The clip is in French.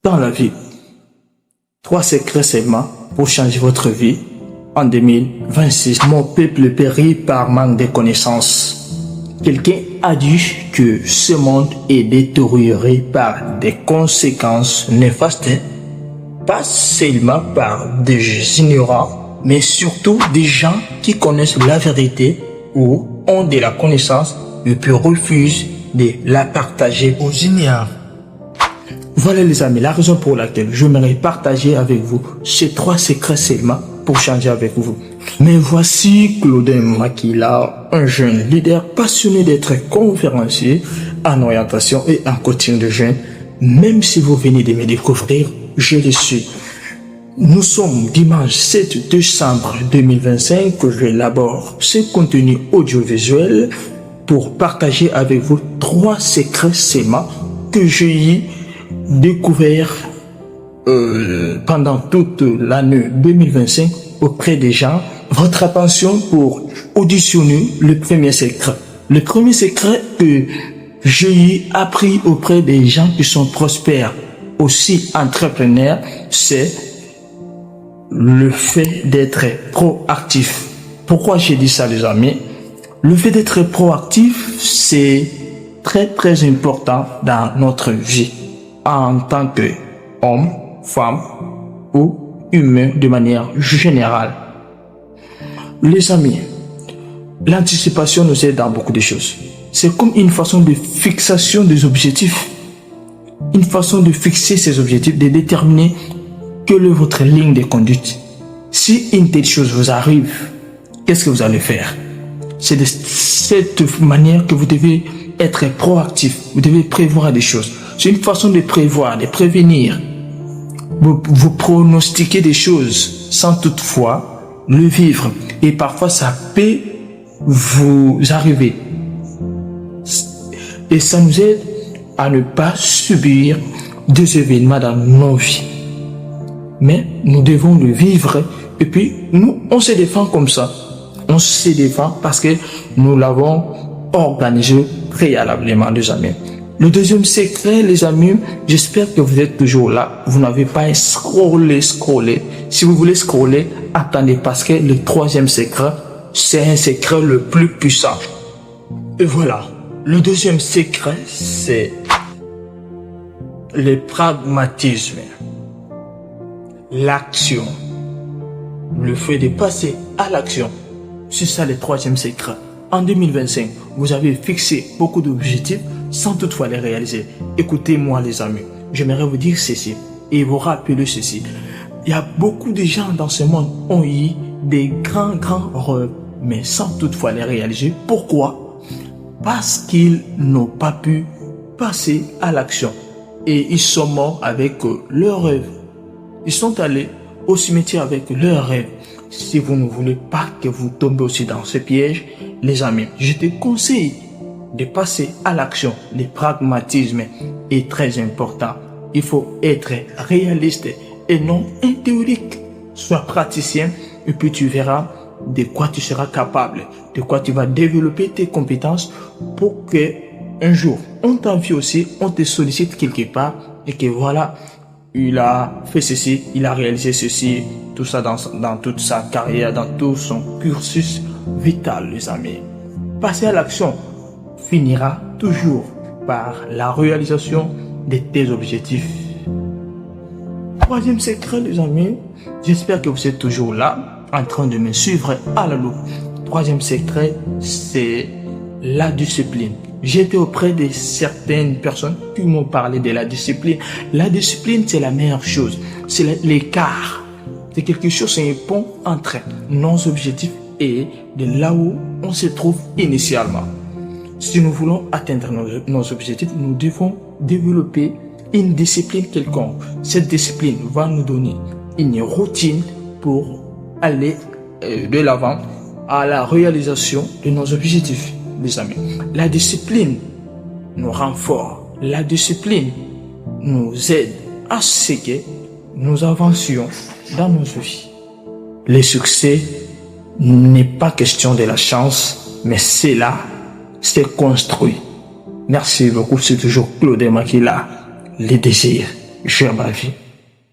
dans la vie. 3 secrets seulement pour changer votre vie en 2026. Mon peuple périt par manque de connaissances. Quelqu'un a dit que ce monde est détérioré par des conséquences néfastes, pas seulement par des ignorants, mais surtout des gens qui connaissent la vérité ou ont de la connaissance et puis refusent de la partager aux ignorants. Voilà les amis, la raison pour laquelle j'aimerais partager avec vous ces 3 secrets seulement pour changer avec vous. Mais voici Claudin Makila, un jeune leader passionné d'être conférencier en orientation et en coaching de jeunes. Même si vous venez de me découvrir, je le suis. Nous sommes dimanche 7 décembre 2025 que j'élabore ce contenu audiovisuel pour partager avec vous 3 secrets seulement que j'ai découvert pendant toute l'année 2025 auprès des gens. Votre attention pour auditionner le premier secret. Le premier secret que j'ai appris auprès des gens qui sont prospères, aussi entrepreneurs, c'est le fait d'être proactif. Pourquoi j'ai dit ça, les amis? Le fait d'être proactif, c'est très important dans notre vie en tant qu'homme, femme ou humain de manière générale. Les amis, l'anticipation nous aide dans beaucoup de choses. C'est comme une façon de fixation des objectifs. Une façon de fixer ces objectifs, de déterminer quelle est votre ligne de conduite. Si une telle chose vous arrive, qu'est-ce que vous allez faire? C'est de cette manière que vous devez être proactif. Vous devez prévoir des choses. C'est une façon de prévoir, de prévenir. Vous pronostiquez des choses sans toutefois le vivre. Et parfois, ça peut vous arriver. Et ça nous aide à ne pas subir des événements dans nos vies. Mais nous devons le vivre. Et puis, nous, on se défend comme ça. On se défend parce que nous l'avons organisé préalablement, les amis. Le deuxième secret, les amis, j'espère que vous êtes toujours là. Vous n'avez pas scrollé. Si vous voulez scroller, attendez parce que le troisième secret, c'est un secret le plus puissant. Et voilà. Le deuxième secret, c'est le pragmatisme. L'action. Le fait de passer à l'action. C'est ça le troisième secret. En 2025, vous avez fixé beaucoup d'objectifs sans toutefois les réaliser. Écoutez-moi les amis, j'aimerais vous dire ceci et vous rappeler ceci. Il y a beaucoup de gens dans ce monde qui ont eu des grands rêves, mais sans toutefois les réaliser. Pourquoi? Parce qu'ils n'ont pas pu passer à l'action. Et ils sont morts avec leurs rêves. Ils sont allés au cimetière avec leurs rêves. Si vous ne voulez pas que vous tombez aussi dans ce piège, les amis, je te conseille de passer à l'action. Le pragmatisme est très important. Il faut être réaliste et non théorique. Sois praticien et puis tu verras de quoi tu seras capable, de quoi tu vas développer tes compétences pour que un jour, on t'envie aussi, on te sollicite quelque part et que voilà, il a fait ceci, il a réalisé ceci, tout ça dans toute sa carrière, dans tout son cursus vital, les amis. Passer à l'action finira toujours par la réalisation de tes objectifs. Troisième secret, les amis, j'espère que vous êtes toujours là, en train de me suivre à la loupe. Troisième secret, c'est la discipline. J'étais auprès de certaines personnes qui m'ont parlé de la discipline. La discipline, c'est la meilleure chose. C'est l'écart. C'est quelque chose, c'est un pont entre nos objectifs et de là où on se trouve initialement. Si nous voulons atteindre nos objectifs, nous devons développer une discipline quelconque. Cette discipline va nous donner une routine pour aller de l'avant à la réalisation de nos objectifs, les amis. La discipline nous rend forts. La discipline nous aide à ce que nous avancions dans nos vies. Le succès n'est pas question de la chance, mais c'est là, c'est construit. Merci beaucoup, c'est toujours Claudin Makila, les désirs. J'aime ma vie.